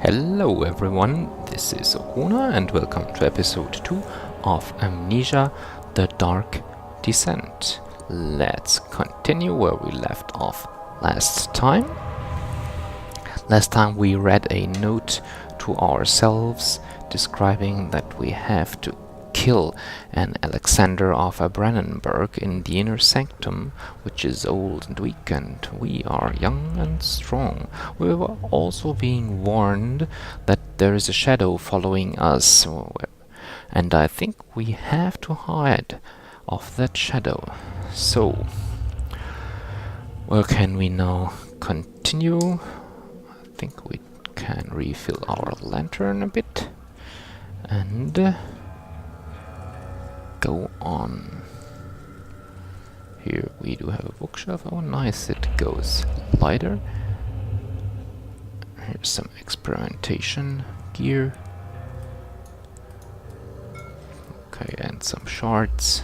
Hello everyone, this is Okuna and welcome to episode 2 of Amnesia, The Dark Descent. Let's continue where we left off last time. Last time we read a note to ourselves describing that we have to kill an Alexander of Brandenburg in the inner sanctum, which is old and weak, and we are young and strong. We were also being warned that there is a shadow following us, and I think we have to hide of that shadow. So, where can we now continue? I think we can refill our lantern a bit and go on. Here we do have a bookshelf. Oh nice, it goes lighter. Here's some experimentation gear. Okay, and some shards.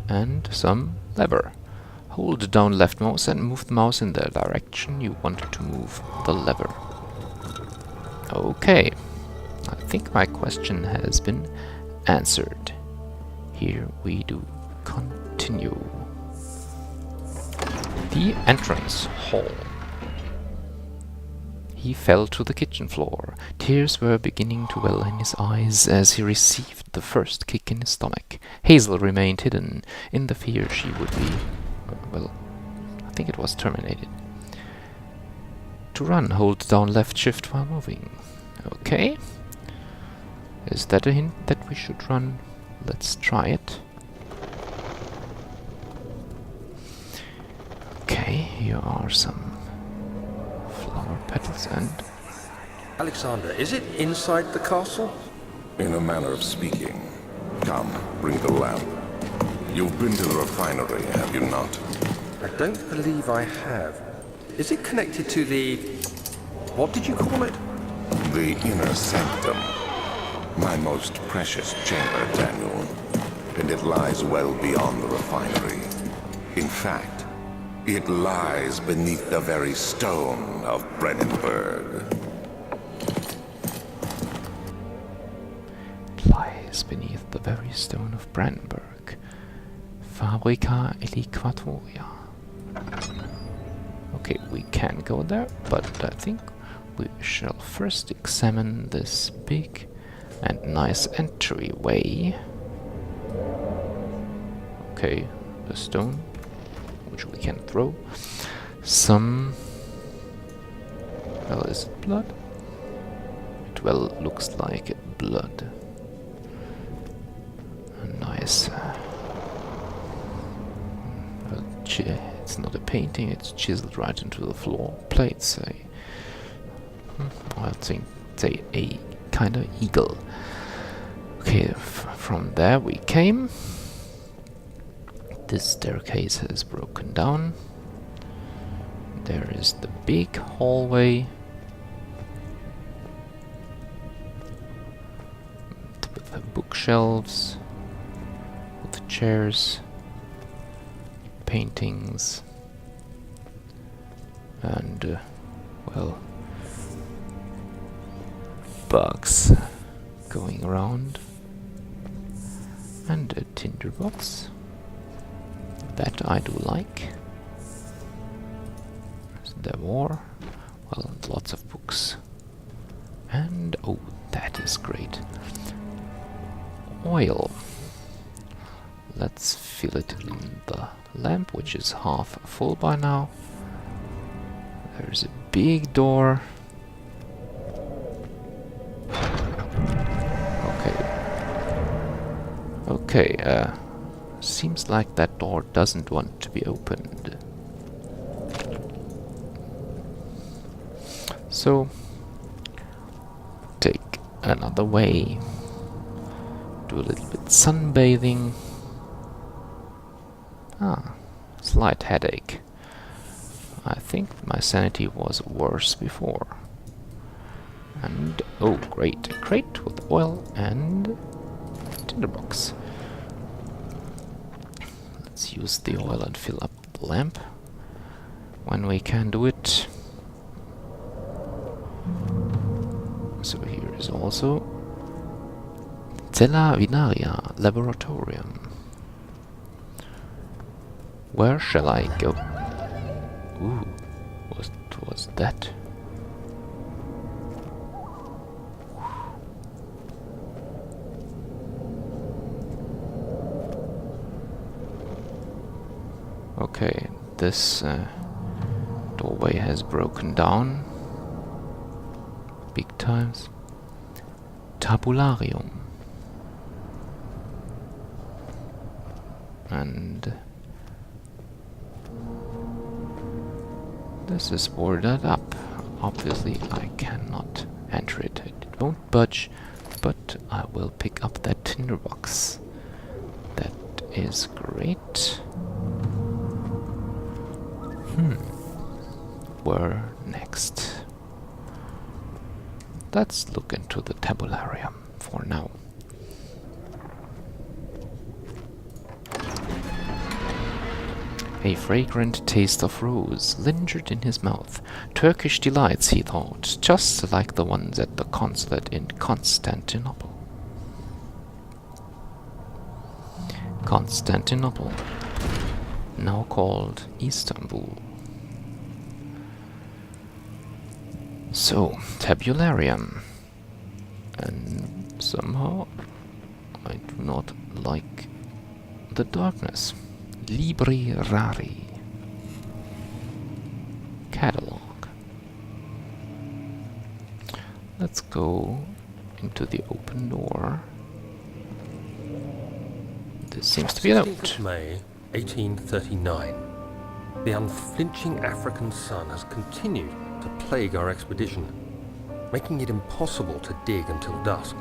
And some lever. Hold down left mouse and move the mouse in the direction you want to move the lever. Okay, I think my question has been answered. Here we do continue. The entrance hall. He fell to the kitchen floor. Tears were beginning to well in his eyes as he received the first kick in his stomach. Hazel remained hidden in the fear she would be, well, I think it was terminated. To run, hold down left shift while moving. Okay. Is that a hint that we should run? Let's try it. Okay, here are some flower petals and... Alexander, is it inside the castle? In a manner of speaking. Come, bring the lamp. You've been to the refinery, have you not? I don't believe I have. Is it connected to the... what did you call it? The inner sanctum. My most precious chamber, Daniel. And it lies well beyond the refinery. In fact, it lies beneath the very stone of Brandenburg. It lies beneath the very stone of Brandenburg. Fabrica Eliquatoria. Okay, we can go there, but I think we shall first examine this big and nice entryway. Okay, a stone, which we can throw. Some... well, is it blood? It well looks like blood. A nice... well, it's not a painting, it's chiseled right into the floor. Plates, I think they a kind of eagle. Okay, from there we came. This staircase has broken down. There is the big hallway with the bookshelves, with the chairs, paintings, and well, bugs going around, and a tinderbox that I do like. Is there more? Well, and lots of books, and oh, that is great. Oil. Let's fill it in the lamp, which is half full by now. There's a big door. Okay, seems like that door doesn't want to be opened. So, take another way. Do a little bit sunbathing. Slight headache. I think my sanity was worse before. And, oh great, a crate with oil and tinderbox. Let's use the oil and fill up the lamp when we can do it. is also Cella Vinaria Laboratorium. Where shall I go? Ooh, what was that? Okay, this doorway has broken down big times. Tabularium. And this is boarded up. Obviously I cannot enter it. It won't budge, but I will pick up that tinderbox. That is great. Where next? Let's look into the Tabularium for now. A fragrant taste of rose lingered in his mouth. Turkish delights, he thought, just like the ones at the consulate in Constantinople. Constantinople, now called Istanbul. So, Tabularium. And somehow I do not like the darkness. Libri Rari. Catalog. Let's go into the open door. This seems to be a 16th note. of May, 1839. The unflinching African sun has continued to plague our expedition, making it impossible to dig until dusk.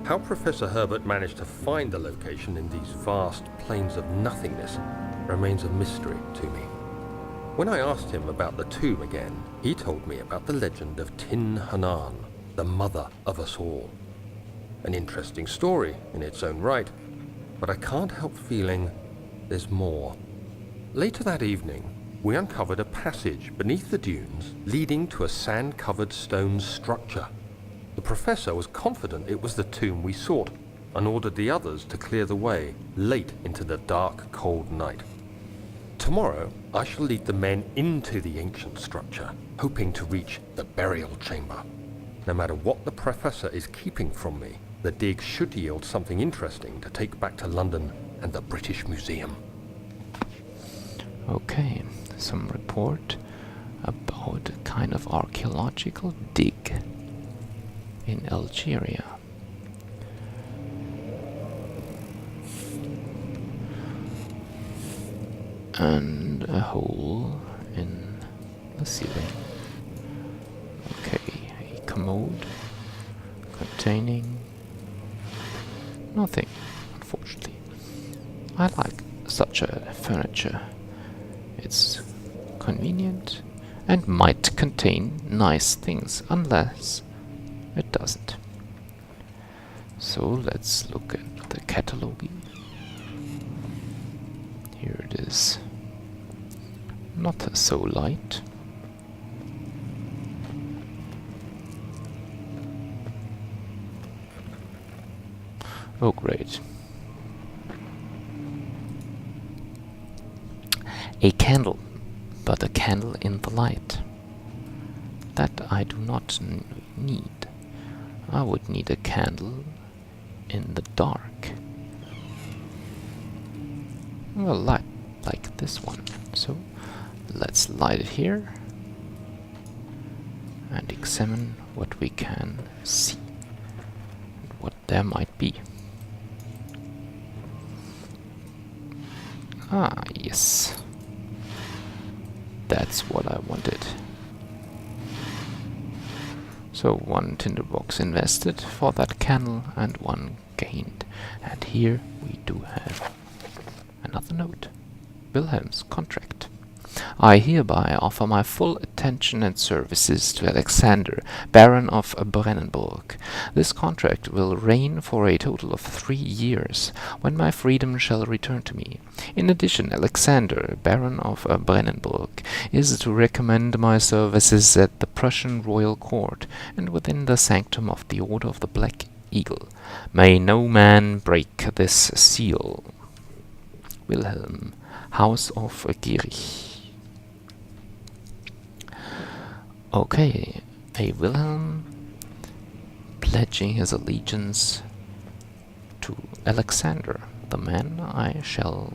How Professor Herbert managed to find the location in these vast plains of nothingness remains a mystery to me. When I asked him about the tomb again, he told me about the legend of Tin Hanan, the mother of us all. An interesting story in its own right, but I can't help feeling there's more. Later that evening, we uncovered a passage beneath the dunes leading to a sand-covered stone structure. The professor was confident it was the tomb we sought and ordered the others to clear the way late into the dark, cold night. Tomorrow, I shall lead the men into the ancient structure, hoping to reach the burial chamber. No matter what the professor is keeping from me, the dig should yield something interesting to take back to London and the British Museum. Okay, some report about a kind of archaeological dig in Algeria. And a hole in the ceiling. Okay, a commode containing nothing, unfortunately. I like such a furniture. It's convenient and might contain nice things, unless it doesn't. So let's look at the catalog. Here it is. Not so light. Oh, great. A candle, but a candle in the light. That I do not need. I would need a candle in the dark. Well, like this one. So let's light it here and examine what we can see and what there might be. Ah, yes. That's what I wanted. So one tinderbox invested for that candle and one gained. And here we do have another note. Wilhelm's contract. I hereby offer my full attention and services to Alexander, Baron of Brennenburg. This contract will reign for a total of 3 years, when my freedom shall return to me. In addition, Alexander, Baron of Brennenburg, is to recommend my services at the Prussian royal court, and within the sanctum of the Order of the Black Eagle. May no man break this seal. Wilhelm, House of Gierich. Okay, a Wilhelm pledging his allegiance to Alexander, the man I shall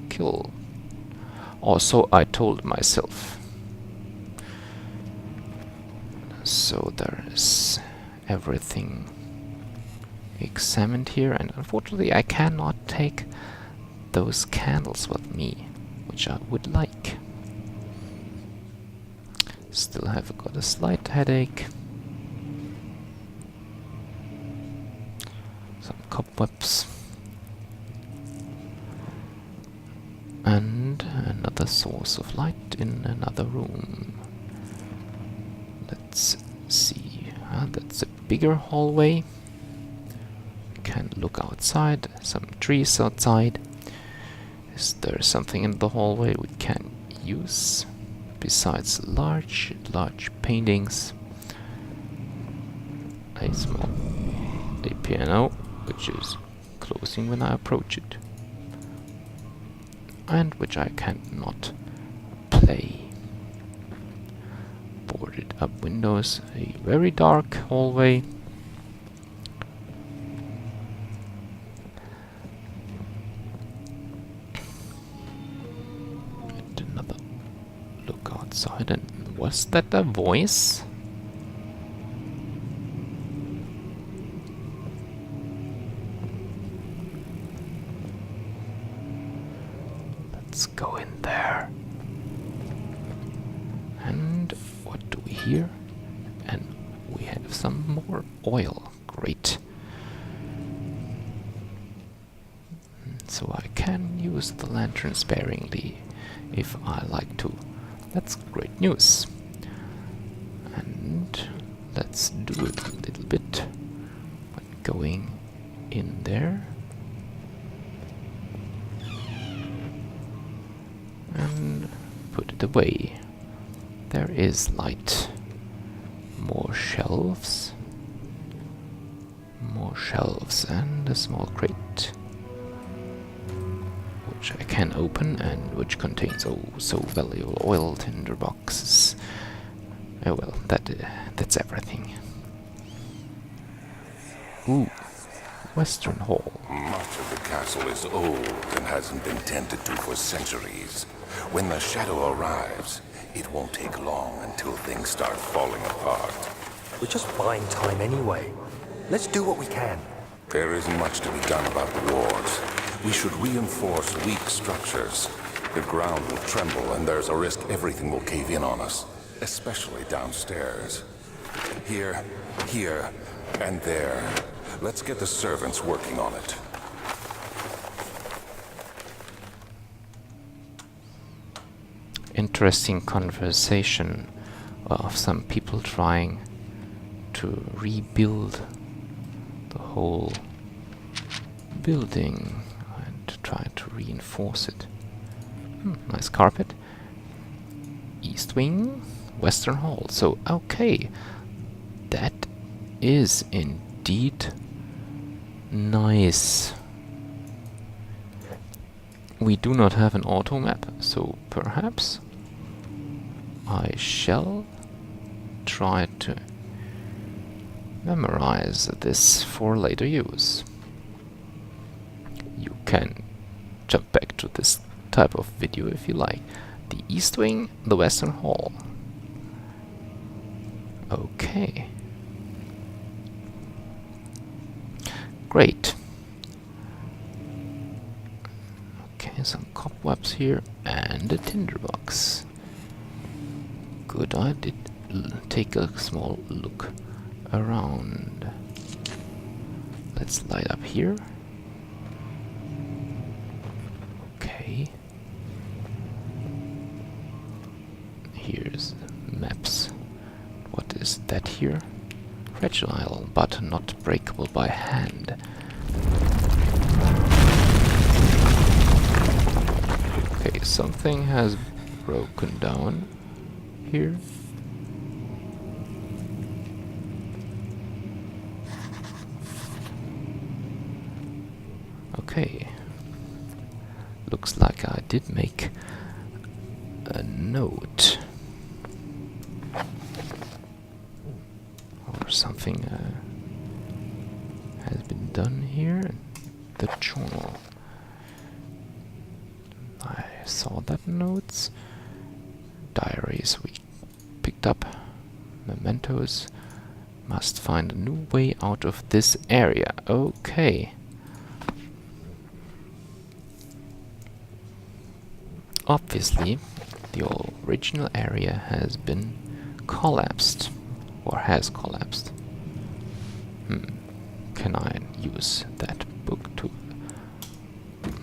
kill. Or so I told myself. So there is everything examined here, and unfortunately I cannot take those candles with me, which I would like. Still have got a slight headache. Some cobwebs. And another source of light in another room. Let's see. That's a bigger hallway. We can look outside. Some trees outside. Is there something in the hallway we can use besides large paintings? A piano, which is closing when I approach it, and which I cannot play. Boarded up windows, a very dark hallway. Outside, and was that a voice? Let's go in there. And what do we hear? And we have some more oil. Great. So I can use the lantern sparingly if I like to. That's great news. And let's do it a little bit by going in there. And put it away. There is light. More shelves. More shelves and a small crate, which I can open and which contains so valuable oil tinder boxes. Oh well, that's everything. Ooh, Western Hall. Much of the castle is old and hasn't been tended to for centuries. When the shadow arrives, it won't take long until things start falling apart. We're just buying time anyway. Let's do what we can. There isn't much to be done about the walls. We should reinforce weak structures. The ground will tremble, and there's a risk everything will cave in on us, especially downstairs. Here, and there. Let's get the servants working on it. Interesting conversation of some people trying to rebuild the whole building and try to reinforce it. Nice carpet. East wing, Western Hall. So, okay, that is indeed nice. We do not have an auto map, so perhaps I shall try to memorize this for later use. You can jump back to this type of video if you like. The East Wing, the Western Hall. Okay. Great. Okay, some cobwebs here and a tinderbox. Good, I did take a small look around. Let's light up here. Okay. here's maps. What is that here? Fragile, but not breakable by hand. Okay, something has broken down here. Okay. Looks like I did make a note. Or something has been done here. The journal. I saw that notes. Diaries we picked up. Mementos. Must find a new way out of this area. Okay. Obviously, the original area has been collapsed. Or has collapsed. Can I use that book to...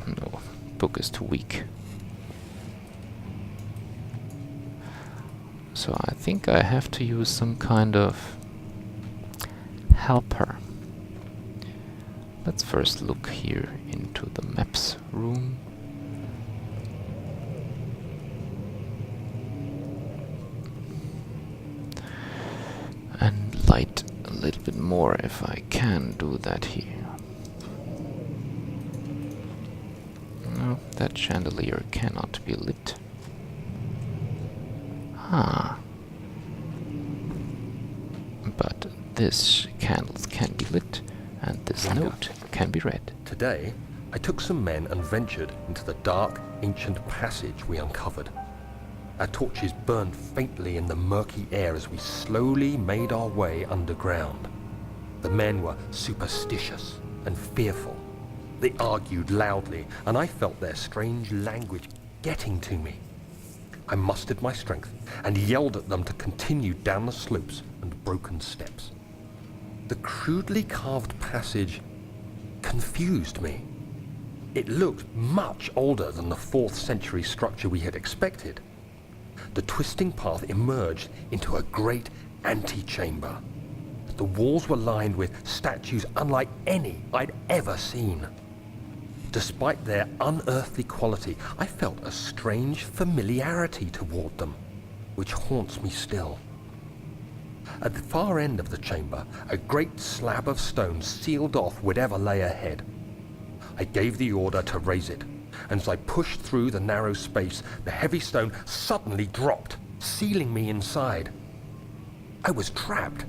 No, book is too weak. So I think I have to use some kind of helper. Let's first look here into the maps room. And light a little bit more if I can do that here. No, that chandelier cannot be lit. Ah. But this candle can be lit, and this note can be read. Today, I took some men and ventured into the dark, ancient passage we uncovered. Our torches burned faintly in the murky air as we slowly made our way underground. The men were superstitious and fearful. They argued loudly, and I felt their strange language getting to me. I mustered my strength and yelled at them to continue down the slopes and broken steps. The crudely carved passage confused me. It looked much older than the 4th century structure we had expected. The twisting path emerged into a great antechamber. The walls were lined with statues unlike any I'd ever seen. Despite their unearthly quality, I felt a strange familiarity toward them, which haunts me still. At the far end of the chamber, a great slab of stone sealed off whatever lay ahead. I gave the order to raise it, and as I pushed through the narrow space, the heavy stone suddenly dropped, sealing me inside. I was trapped.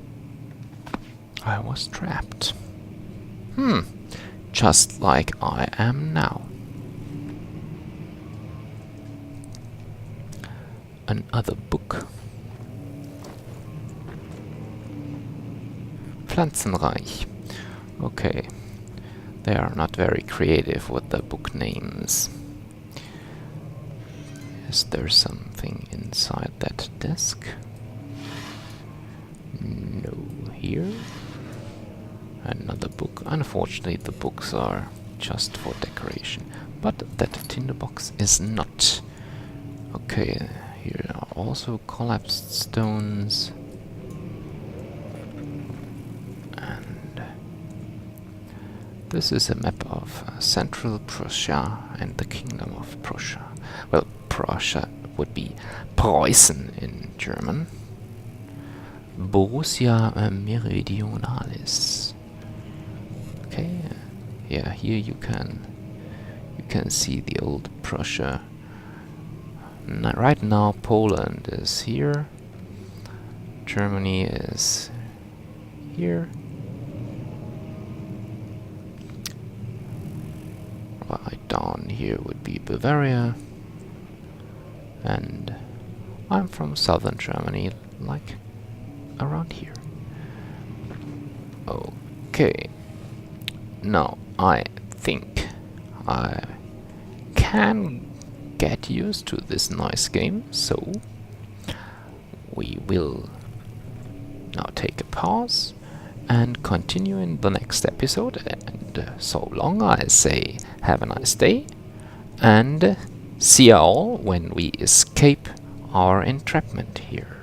I was trapped. Just like I am now. Another book. Pflanzenreich. Okay. They are not very creative with the book names. Is there something inside that desk? No. Here? Another book. Unfortunately, the books are just for decoration. But that tinderbox is not. Okay, here are also collapsed stones. And this is a map of Central Prussia and the Kingdom of Prussia. Well, Prussia would be Preußen in German. Borussia Meridionalis. Okay, yeah, here you can see the old Prussia. Right now Poland is here, Germany is here, right down here would be Bavaria, and I'm from southern Germany, like around here. Okay. Now, I think I can get used to this nice game, so we will now take a pause and continue in the next episode. And so long I say have a nice day, and see you all when we escape our entrapment here.